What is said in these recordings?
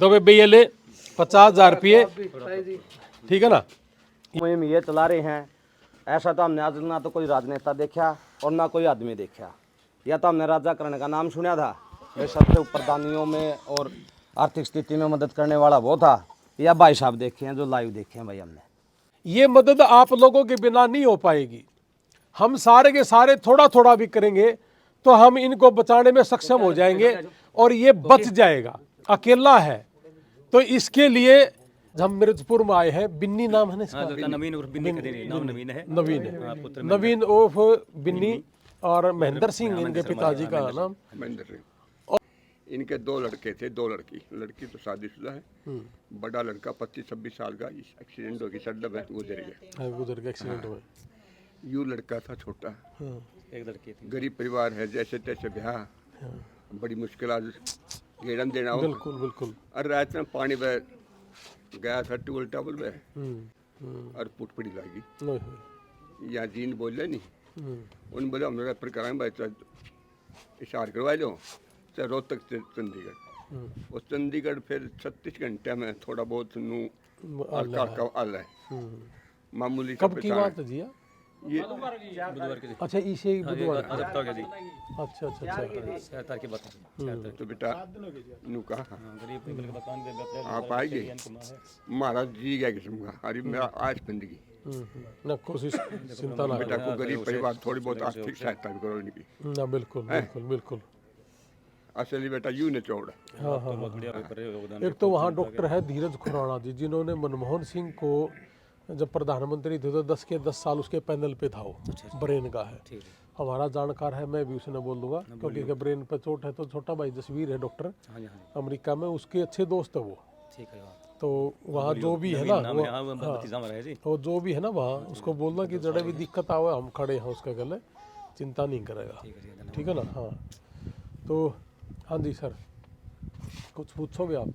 तो भैया ले 50,000 रुपये, ठीक है ना। मुहिम ये चला रहे हैं। ऐसा तो हमने आज ना तो कोई राजनेता देखा और ना कोई आदमी देखा। या तो हमने राजा करण का नाम सुना था, वे सबसे ऊपर दानियों में और आर्थिक स्थिति में मदद करने वाला वो था। या भाई साहब देखे हैं जो लाइव देखे हैं भाई हमने। ये मदद आप लोगों के बिना नहीं हो पाएगी। हम सारे के सारे थोड़ा थोड़ा भी करेंगे तो हम इनको बचाने में सक्षम हो जाएंगे और ये बच जाएगा। अकेला है तो इसके लिए हम मिर्जपुर में आए हैं। बिन्नी नाम है ना इसका? नवीन उर्फ बिन्नी का नाम नवीन है। नवीन है, नवीन उर्फ बिन्नी और महेंद्र सिंह इनके पिताजी का नाम। महेंद्र सिंह। इनके 2 लड़के थे, 2 लड़की। लड़की तो शादीशुदा है, बड़ा लड़का 25-26 साल का एक्सीडेंट हो गया, सड़क में गुजर गया। गुजर गया एक्सीडेंट में। यूँ लड़का था छोटा, एक लड़की थी। गरीब परिवार है, जैसे तैसे ब्याह, बड़ी मुश्किल आज घेरन देना हो। बिल्कुल बिल्कुल। और रात में पानी में गया था टूबल टाबल में और पुट पड़ी लगी। यहाँ जीन बोले नहीं, उन बोले हम रेफर कराएंगे भाई, इशार करवा लो चाहे रोहतक से चंडीगढ़। और चंडीगढ़ फिर 36 घंटे में थोड़ा बहुत नू आल है मामूली। कब की बात है जी? ये बुधवार के दिन। अच्छा इसे बुधवार। हफ्ता के दिन। अच्छा अच्छा अच्छा। 7 तारीख की बात है। तो बेटा नू कहा गरीब पीपल के मकान पे आप आएंगे, महाराज जी गया किस्म का। अरे मैं आज बंदगी ना कोशिश चिंता ना बेटा को गरीब परिवार थोड़ी बहुत आर्थिक सहायता भी करो इनकी ना। बिल्कुल बिल्कुल बिल्कुल। असली बेटा यूं ने चौड़ा। हाँ हाँ बहुत बढ़िया कर रहे हो योगदान। एक तो वहाँ डॉक्टर है धीरज खुराना जी, जिन्होंने मनमोहन सिंह को जब प्रधानमंत्री थे तो 10 के 10 साल उसके पैनल पे था। वो ब्रेन का है, हमारा जानकार है, मैं भी उसे न बोल दूंगा क्योंकि ब्रेन पे चोट है। तो छोटा भाई जसवीर है डॉक्टर, अमेरिका में, उसके अच्छे दोस्त है वो। ठीक है। तो वहाँ जो भी है ना वो, जी। वो जो भी है ना वहाँ, उसको बोलना कि जड़े भी दिक्कत आवे हम खड़े हैं उसके गले, चिंता नहीं करेगा। ठीक है ना। हाँ तो हाँ जी सर, कुछ पूछोगे आप?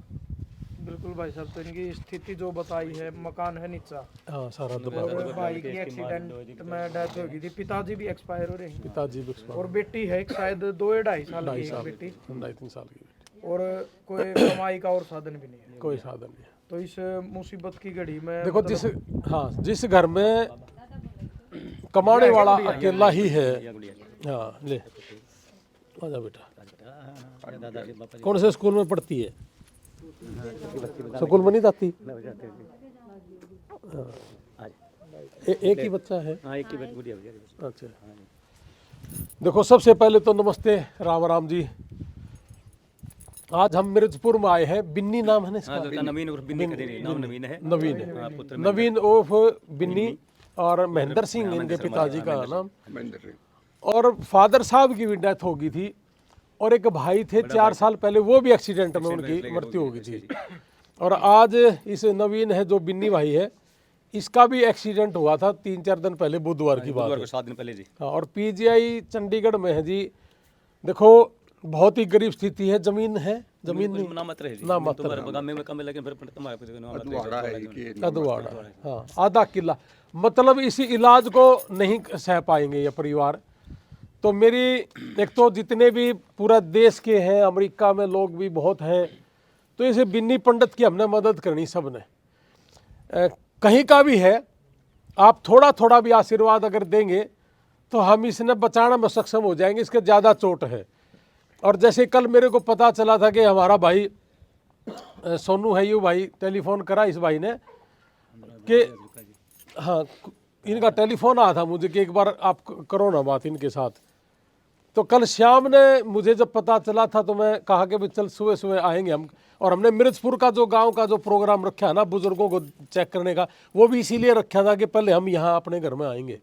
बिल्कुल भाई साहब, तो इनकी स्थिति जो बताई है, मकान है नीचा हाँ सारा तो और भाई की एक्सीडेंट में डेथ हो गई थी, पिताजी भी एक्सपायर हो रहे हैं पिताजी भी और बेटी है शायद 2-2.5 साल की एक बेटी 2.5-3 साल की बेटी। और कोई कमाई का और साधन भी नहीं है। कोई साधन नहीं है। तो इस मुसीबत की घड़ी में देखो जिस घर में कमाने वाला अकेला ही है। हाँ ले आजा बेटा। कौन से स्कूल में पढ़ती है? स्कूल में नहीं जाती? एक ही बच्चा है? हाँ एक ही गुड़िया। अच्छा देखो, सबसे पहले तो नमस्ते, राम राम जी। आज हम मिर्जपुर में आए हैं। बिन्नी नाम है ना इसका? नवीन उर्फ बिन्नी का नाम नवीन है। नवीन है, नवीन उर्फ बिन्नी और महेंद्र सिंह इनके पिताजी का नाम। महेंद्र सिंह। और फादर साहब की भी डेथ हो गई थी और एक भाई थे 4 साल पहले, वो भी एक्सीडेंट में उनकी मृत्यु हो गई थी। और आज इस नवीन है जो बिन्नी भाई है, इसका भी एक्सीडेंट हुआ था 3-4 दिन पहले, बुधवार की बात है। 7 दिन पहले जी। हाँ, और पीजीआई चंडीगढ़ में है जी। देखो बहुत ही गरीब स्थिति है, जमीन है, जमीन नहीं नामत रहे जी। नामत में कम है लेकिन फिर तुम्हारे अधवाड़ा है कि अधवाड़ा। हाँ आधा किला, मतलब इसी इलाज को नहीं सह पाएंगे ये परिवार। तो मेरी एक तो जितने भी पूरा देश के हैं, अमेरिका में लोग भी बहुत हैं, तो इसे बिन्नी पंडित की हमने मदद करनी सब ने। कहीं का भी है, आप थोड़ा थोड़ा भी आशीर्वाद अगर देंगे तो हम इसने बचाने में सक्षम हो जाएंगे। इसके ज़्यादा चोट है। और जैसे कल मेरे को पता चला था कि हमारा भाई सोनू है, यू भाई टेलीफोन करा इस भाई ने कि हाँ इनका टेलीफोन आया था मुझे कि एक बार आप करो ना बात इनके साथ। तो कल शाम ने मुझे जब पता चला था तो मैं कहा कि भाई चल सुबह सुबह आएंगे हम। और हमने मिर्जपुर का जो गांव का जो प्रोग्राम रखा है ना बुजुर्गों को चेक करने का, वो भी इसीलिए रखा था कि पहले हम यहाँ अपने घर में आएंगे।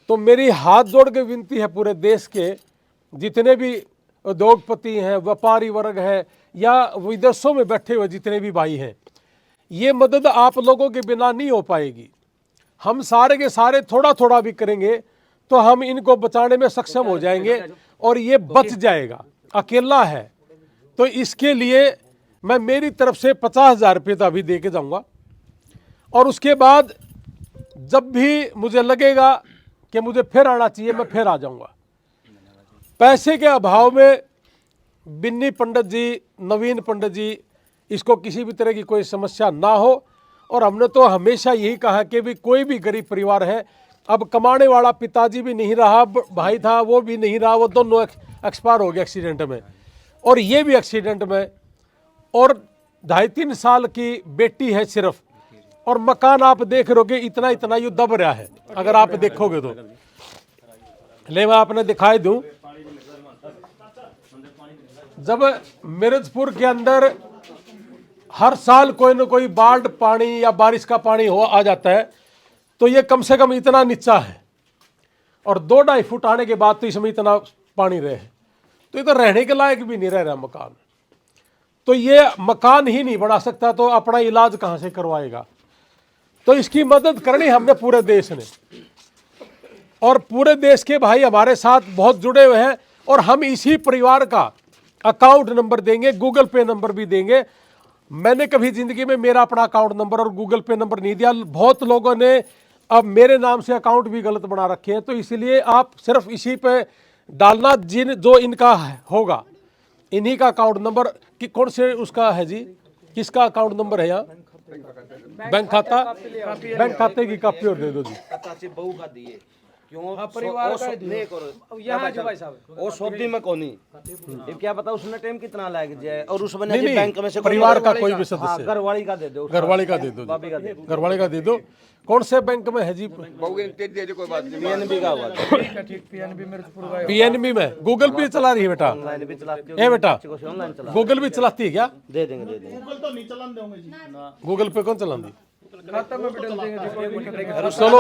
तो मेरी हाथ जोड़ के विनती है पूरे देश के जितने भी उद्योगपति हैं, व्यापारी वर्ग है या विदेशों में बैठे हुए जितने भी भाई हैं, ये मदद आप लोगों के बिना नहीं हो पाएगी। हम सारे के सारे थोड़ा थोड़ा भी करेंगे तो हम इनको बचाने में सक्षम हो जाएंगे और ये बच जाएगा। अकेला है तो इसके लिए मैं मेरी तरफ से 50,000 रुपये तो अभी दे के जाऊँगा। और उसके बाद जब भी मुझे लगेगा कि मुझे फिर आना चाहिए, मैं फिर आ जाऊँगा। पैसे के अभाव में बिन्नी पंडित जी, नवीन पंडित जी इसको किसी भी तरह की कोई समस्या ना हो। और हमने तो हमेशा यही कहा कि भी कोई भी गरीब परिवार है, अब कमाने वाला पिताजी भी नहीं रहा, भाई था वो भी नहीं रहा, वो दोनों एक्सपायर हो गए एक्सीडेंट में, और ये भी एक्सीडेंट में, और 2.5-3 साल की बेटी है सिर्फ, और मकान आप देख रहे हो कि इतना इतना ये दब रहा है अगर आप देखोगे तो। ले मैं आपने दिखाई दूं, जब मिर्जपुर के अंदर हर साल कोई ना कोई बाढ़ पानी या बारिश का पानी हो आ जाता है, तो ये कम से कम इतना नीचा है, और 2-2.5 फुट आने के बाद तो इसमें इतना पानी रहे, तो ये तो रहने के लायक भी नहीं रह रहा मकान। तो ये मकान ही नहीं बना सकता तो अपना इलाज कहाँ से करवाएगा। तो इसकी मदद करनी हमने पूरे देश ने, और पूरे देश के भाई हमारे साथ बहुत जुड़े हुए हैं, और हम इसी परिवार का अकाउंट नंबर देंगे, गूगल पे नंबर भी देंगे। मैंने कभी जिंदगी में मेरा अपना अकाउंट नंबर और गूगल पे नंबर नहीं दिया, बहुत लोगों ने अब मेरे नाम से अकाउंट भी गलत बना रखे हैं, तो इसलिए आप सिर्फ इसी पे डालना, जो इनका होगा इन्हीं का अकाउंट नंबर कि कौन से उसका है जी, किसका अकाउंट नंबर है यहाँ, बैंक खाता, बैंक खाते की कॉपी और दे दो जी। बहू का दिए क्यों परिवार का नहीं करो यहाँ जो भाई साहब वो सौदी में कौन ये क्या पता उसमें टाइम कितना लग जाए, और उसमें नहीं, नहीं, बैंक में से परिवार का कोई भी सदस्य, घरवाली का दे दो, घरवाली का दे दो, घरवाले का दे दो। कौन से बैंक में है जी? बहू के दे दो, कोई बात नहीं। पीएनबी का हुआ ठीक पीएनबी मिर्जपुर का पीएनबी में गूगल पे चला रही है बेटा, ऑनलाइन भी चलाती ए बेटा ऑनलाइन चला गूगल भी चलाती है क्या? दे देंगे गूगल पे कौन चलाती? खाता में भी डाल देंगे जी, कोई दिक्कत नहीं। चलो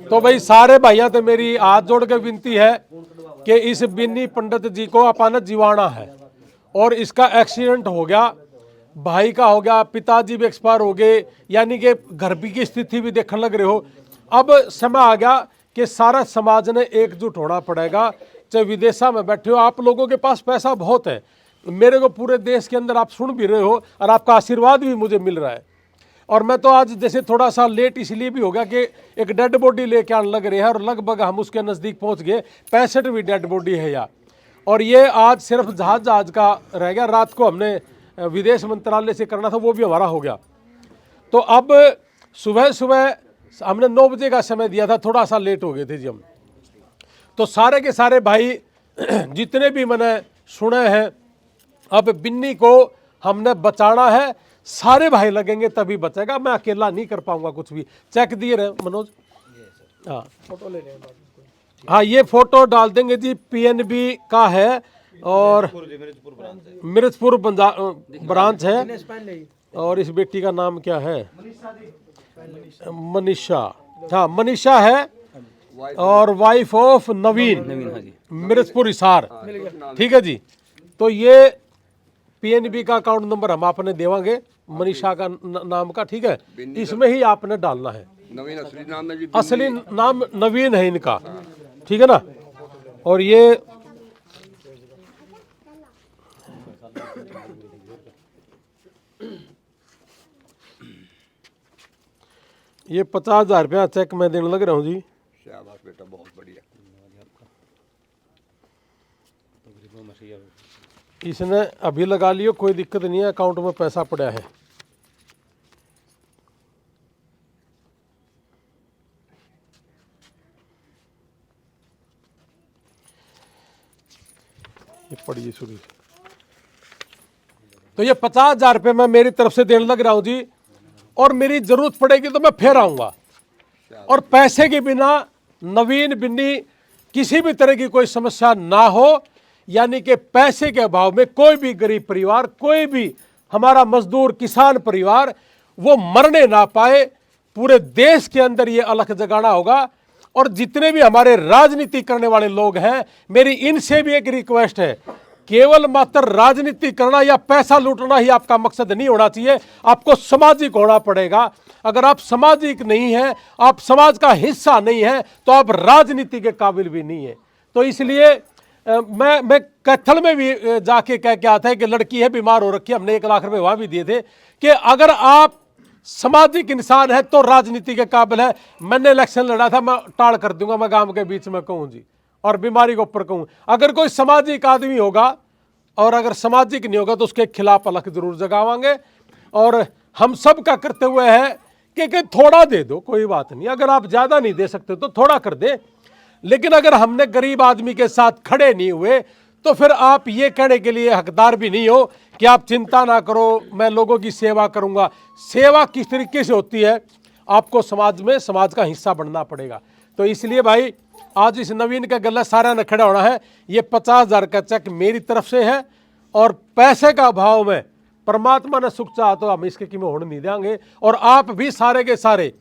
तो भाई सारे भाइयों से मेरी हाथ जोड़ के विनती है कि इस बिन्नी पंडित जी को अपानत जीवाना है, और इसका एक्सीडेंट हो गया, भाई का हो गया, पिताजी भी एक्सपायर हो गए, यानी कि घर भी की स्थिति भी देखने लग रहे हो। अब समय आ गया कि सारा समाज ने एकजुट होना पड़ेगा, चाहे विदेशा में बैठे हो, आप लोगों के पास पैसा बहुत है, मेरे को पूरे देश के अंदर आप सुन भी रहे हो, और आपका आशीर्वाद भी मुझे मिल रहा है। और मैं तो आज जैसे थोड़ा सा लेट इसलिए भी हो गया कि एक डेड बॉडी लेके आने लग रहे हैं, और लगभग हम उसके नज़दीक पहुंच गए, 65वीं डेड बॉडी है यार, और ये आज सिर्फ जहाज का रह गया, रात को हमने विदेश मंत्रालय से करना था, वो भी हमारा हो गया। तो अब सुबह सुबह हमने 9 बजे का समय दिया था, थोड़ा सा लेट हो गए थे जी हम। तो सारे के सारे भाई जितने भी मैंने सुने हैं, अब बिन्नी को हमने बचाना है, सारे भाई लगेंगे तभी बचेगा, मैं अकेला नहीं कर पाऊंगा कुछ भी। चेक दिए रहे मनोज, हाँ फोटो ले लें। हाँ ये फोटो डाल देंगे जी, पीएनबी का है, और मिर्जपुर ब्रांच है, और इस बेटी का नाम क्या है? मनीषा, हाँ मनीषा है, और वाइफ ऑफ नवीन, मिर्जपुर हिसार, ठीक है जी। तो ये पीएनबी का अकाउंट नंबर हम आपने देवांगे, मनीषा का नाम का, ठीक है, इसमें ही आपने डालना है। नवीन असली नाम है जी, असली नाम नवीन है इनका, ठीक है ना। और ये ये 50,000 रुपया चेक मैं देने लग रहा हूँ जी। शाबाश बेटा, बहुत बढ़िया। इसने अभी लगा लियो, कोई दिक्कत नहीं है, अकाउंट में पैसा पड़ा है। ये पढ़िए शुरू से। तो ये 50,000 रुपये मैं मेरी तरफ से देने लग रहा हूँ जी, और मेरी जरूरत पड़ेगी तो मैं फिर आऊँगा, और पैसे के बिना नवीन बिन्नी किसी भी तरह की कोई समस्या ना हो, यानी कि पैसे के अभाव में कोई भी गरीब परिवार, कोई भी हमारा मजदूर किसान परिवार वो मरने ना पाए। पूरे देश के अंदर ये अलख जगाना होगा। और जितने भी हमारे राजनीति करने वाले लोग हैं, मेरी इनसे भी एक रिक्वेस्ट है, केवल मात्र राजनीति करना या पैसा लूटना ही आपका मकसद नहीं होना चाहिए, आपको सामाजिक होना पड़ेगा। अगर आप सामाजिक नहीं हैं, आप समाज का हिस्सा नहीं है, तो आप राजनीति के काबिल भी नहीं है। तो इसलिए मैं कैथल में भी जाके कह के आता है कि लड़की है बीमार हो रखी है, हमने 1 लाख रुपए वहां भी दिए थे, कि अगर आप सामाजिक इंसान है तो राजनीति के काबिल है। मैंने इलेक्शन लड़ा था, मैं टाल कर दूंगा, मैं गांव के बीच में कहूँ जी, और बीमारी के ऊपर कहूँ। अगर कोई सामाजिक आदमी होगा और अगर सामाजिक नहीं होगा तो उसके खिलाफ अलग जरूर जगावांगे। और हम सब का करते हुए है कि थोड़ा दे दो, कोई बात नहीं, अगर आप ज्यादा नहीं दे सकते तो थोड़ा कर दे, लेकिन अगर हमने गरीब आदमी के साथ खड़े नहीं हुए तो फिर आप ये कहने के लिए हकदार भी नहीं हो कि आप चिंता ना करो, मैं लोगों की सेवा करूंगा। सेवा किस तरीके से होती है, आपको समाज में समाज का हिस्सा बनना पड़ेगा। तो इसलिए भाई आज इस नवीन का गला सारा न खड़ा होना है। ये 50,000 का चेक मेरी तरफ से है, और पैसे का भाव में परमात्मा ने सुख चाहा तो हम इसके कीमत होने नहीं देंगे। और आप भी सारे के सारे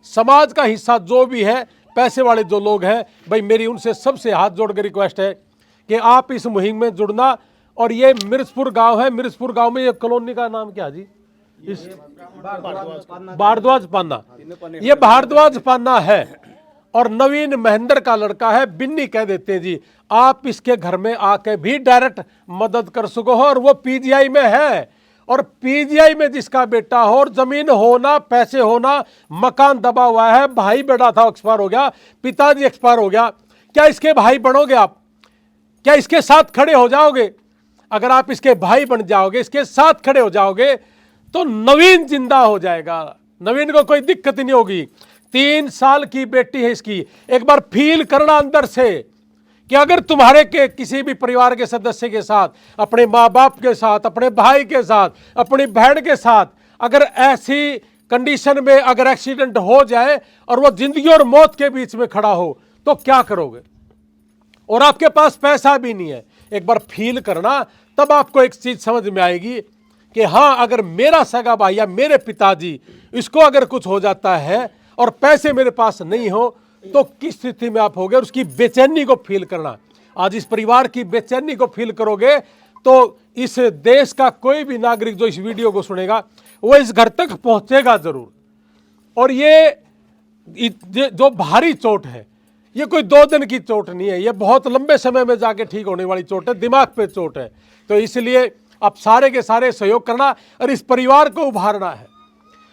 समाज का हिस्सा जो भी है, पैसे वाले जो लोग हैं भाई, मेरी उनसे सबसे हाथ जोड़कर रिक्वेस्ट है कि आप इस मुहिम में जुड़ना। और ये मिर्जपुर गांव है, मिर्जपुर गांव में ये कॉलोनी का नाम क्या जी, इस भारद्वाज पाना, ये भारद्वाज पाना है। और नवीन महेंद्र का लड़का है, बिन्नी कह देते हैं जी। आप इसके घर में आके भी डायरेक्ट मदद कर सको हो, और वो पीजीआई में है। और पीजीआई में जिसका बेटा हो, और जमीन होना, पैसे होना, मकान दबा हुआ है, भाई बेटा था एक्सपायर हो गया, पिताजी एक्सपायर हो गया, क्या इसके भाई बनोगे आप? क्या इसके साथ खड़े हो जाओगे? अगर आप इसके भाई बन जाओगे, इसके साथ खड़े हो जाओगे, तो नवीन जिंदा हो जाएगा। नवीन को कोई दिक्कत नहीं होगी। 3 साल की बेटी है इसकी। एक बार फील करना अंदर से कि अगर तुम्हारे के किसी भी परिवार के सदस्य के साथ, अपने माँ बाप के साथ, अपने भाई के साथ, अपनी बहन के साथ, अगर ऐसी कंडीशन में अगर एक्सीडेंट हो जाए और वो जिंदगी और मौत के बीच में खड़ा हो, तो क्या करोगे? और आपके पास पैसा भी नहीं है। एक बार फील करना, तब आपको एक चीज समझ में आएगी कि हाँ, अगर मेरा सगा भाई या मेरे पिताजी, इसको अगर कुछ हो जाता है और पैसे मेरे पास नहीं हो, तो किस स्थिति में आप होगे। और उसकी बेचैनी को फील करना, आज इस परिवार की बेचैनी को फील करोगे तो इस देश का कोई भी नागरिक जो इस वीडियो को सुनेगा, वो इस घर तक पहुंचेगा जरूर। और ये जो भारी चोट है, ये कोई 2 दिन की चोट नहीं है, ये बहुत लंबे समय में जाके ठीक होने वाली चोट है, दिमाग पे चोट है। तो इसलिए आप सारे के सारे सहयोग करना और इस परिवार को उभारना है।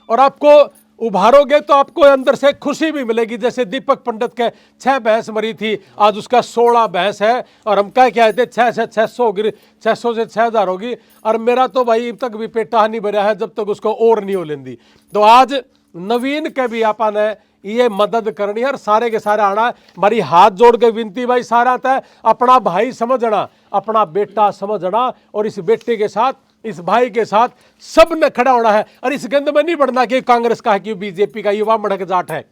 और आपको उभारोगे तो आपको अंदर से खुशी भी मिलेगी। जैसे दीपक पंडित के 6 भैंस मरी थी, आज उसका 16 भैंस है, और हम क्या कहते 6 से 600 होगी, 600 से 6000 होगी। और मेरा तो भाई अब तक भी पेटा नहीं भरा है जब तक उसको और नहीं हो लेंदी। तो आज नवीन के भी आपा ने ये मदद करनी है, और सारे के सारे आना है। हमारी हाथ जोड़ के विनती भाई, सारा था अपना भाई समझना, अपना बेटा समझना, और इस बेटे के साथ, इस भाई के साथ सब ने खड़ा होना है। और इस गंद में नहीं बढ़ना कि कांग्रेस का है, कि बीजेपी का, युवा मड़क जाट है,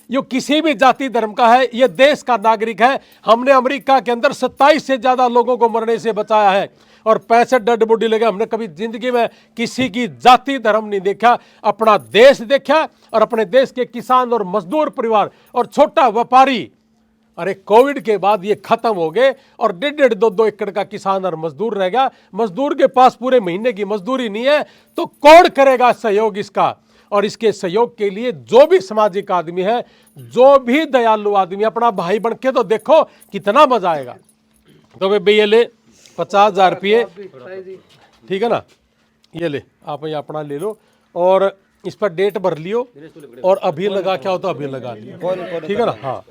ये किसी भी जाति धर्म का है, ये देश का नागरिक है। हमने अमेरिका के अंदर 27 से ज्यादा लोगों को मरने से बचाया है, और 65 डेड बॉडी लगे। हमने कभी जिंदगी में किसी की जाति धर्म नहीं देखा, अपना देश देखा, और अपने देश के किसान और मजदूर परिवार और छोटा व्यापारी। अरे कोविड के बाद ये खत्म हो गए, और 1.5 2 एकड़ का किसान और मजदूर रह गया। मजदूर के पास पूरे महीने की मजदूरी नहीं है, तो कौन करेगा सहयोग इसका? और इसके सहयोग के लिए जो भी सामाजिक आदमी है, जो भी दयालु आदमी, अपना भाई बन के तो देखो कितना मजा आएगा। तो भाई ये ले 50,000 रुपये, ठीक है ना, ये ले आप ये अपना ले लो, और इस पर डेट भर लियो, और अभी लगा क्या हो तो अभी लगा लियो, ठीक है ना। हाँ,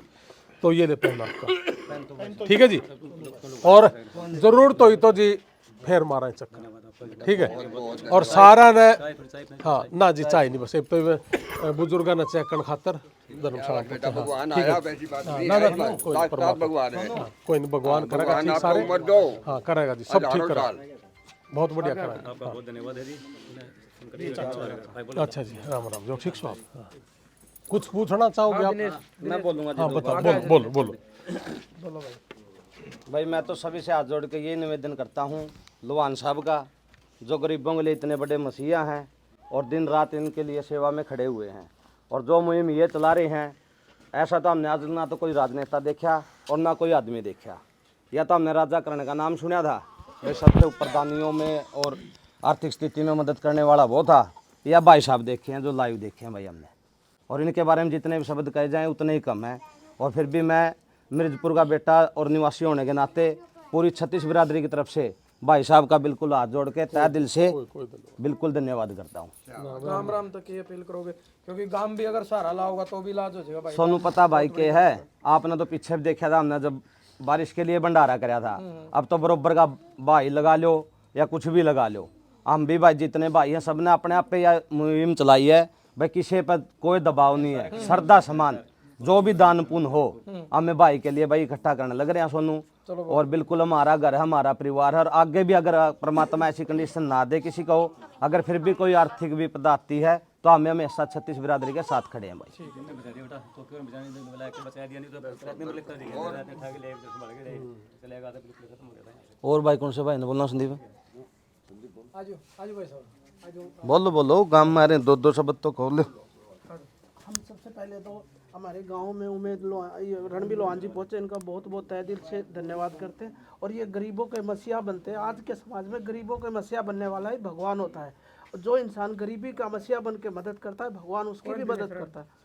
तो ये ले पेन आपका, ठीक है जी। और जरूरत हुई तो जी फिर मारा चक्कर, ठीक है। और सारा ने, हाँ ना जी, चाय नहीं, बस एक तो बुजुर्गा ने चेक करने खातर धर्मशाला, भगवान आया, वैसी बात नहीं ना है। ना कोई भगवान है, कोई नहीं, भगवान करेगा ठीक सारे, हाँ करेगा जी, सब ठीक करेगा, बहुत बढ़िया करेगा। आपका बहुत धन्यवाद है जी। अच्छा जी, राम राम जो, ठीक सो आप। हाँ। कुछ पूछना चाहोगे आप? मैं बोलूंगा जी। हाँ बताओ, बोलो बोलो। भाई मैं तो सभी से हाथ जोड़ के ये निवेदन करता हूँ, लुहान साहब का, जो गरीबों के लिए इतने बड़े मसीहा हैं और दिन रात इनके लिए सेवा में खड़े हुए हैं, और जो मुहिम ये चला रहे हैं, ऐसा तो हमने आज ना तो कोई राजनेता देखा और ना कोई आदमी देखा। या तो हमने राजा करण का नाम सुना था, वे सबसे ऊपर दानियों में और आर्थिक स्थिति में मदद करने वाला वो था। या भाई साहब देखे हैं, जो लाइव देखे हैं भाई हमने, और इनके बारे में जितने भी शब्द कहे जाएँ उतने ही कम हैं। और फिर भी मैं मिर्जपुर का बेटा और निवासी होने के नाते पूरी 36 बिरादरी की तरफ से भाई साहब का बिल्कुल हाथ जोड़ के तहे दिल से बिल्कुल धन्यवाद करता हूँ। राम राम तक ये अपील करोगे, क्योंकि गांव भी अगर सहारा लाओगा तो भी इलाज हो जाएगा भाई। सोनू पता भाई के है, आपने तो पीछे भी देखा था, हमने जब बारिश के लिए भंडारा कराया था। अब तो बरोबर का भाई लगा लो या कुछ भी लगा लो, हम भी भाई जितने भाई हैं सबने अपने आप पे यह मुहिम चलाई है भाई, किसी पर कोई दबाव नहीं है, श्रद्धा समान जो भी दान पुण्य हो हमें भाई के लिए भाई इकट्ठा करने लग रहे हैं सोनू। और बिल्कुल हमारा घर है, हमारा परिवार है, और आगे भी अगर परमात्मा ऐसी कंडीशन ना दे किसी को, अगर फिर भी कोई आर्थिक विपदा आती है तो हमें हमेशा 36 बिरादरी के साथ खड़े हैं भाई। बचा दिया बेटा तो क्यों बचाने दे बोला कि बचा दिया नहीं तो रात में लिख कर दिया रात में ठा के ले संभाल के चलेगा तो बिल्कुल खत्म हो गया। और भाई कौन से भाई ने बोलना संदीप? आजो आजो भाई साहब आजो। बोलो बोलो, गांव में आ रहे 2-2 शब्द तो खोल लो। हम सबसे पहले तो हमारे गांव में उमेद रणबीर लोहान जी पहुंचे, इनका बहुत बहुत तहे दिल से धन्यवाद करते हैं। और ये गरीबों के मसीहा बनते हैं। आज के समाज में गरीबों के मसीहा बनने वाला ही भगवान होता है। और जो इंसान गरीबी का मसीहा बन के मदद करता है, भगवान उसकी भी मदद करता है।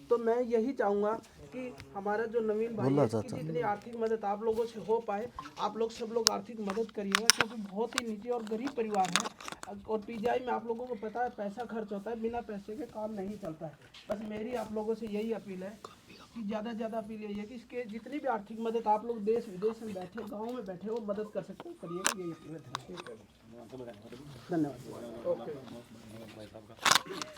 तो मैं यही चाहूँगा कि हमारा जो नवीन भाई है, इसकी जितनी आर्थिक मदद आप लोगों से हो पाए, आप लोग सब लोग आर्थिक मदद करिएगा, क्योंकि बहुत ही निजी और गरीब परिवार है। और पीजीआई में आप लोगों को पता है पैसा खर्च होता है, बिना पैसे के काम नहीं चलता है। बस मेरी आप लोगों से यही अपील है कि ज़्यादा से ज़्यादा अपील यही है कि इसके जितनी भी आर्थिक मदद आप लोग देश विदेश में बैठे, गाँव में बैठे हो, मदद कर सकते हो, करिएगा, यही अपील है। धन्यवाद।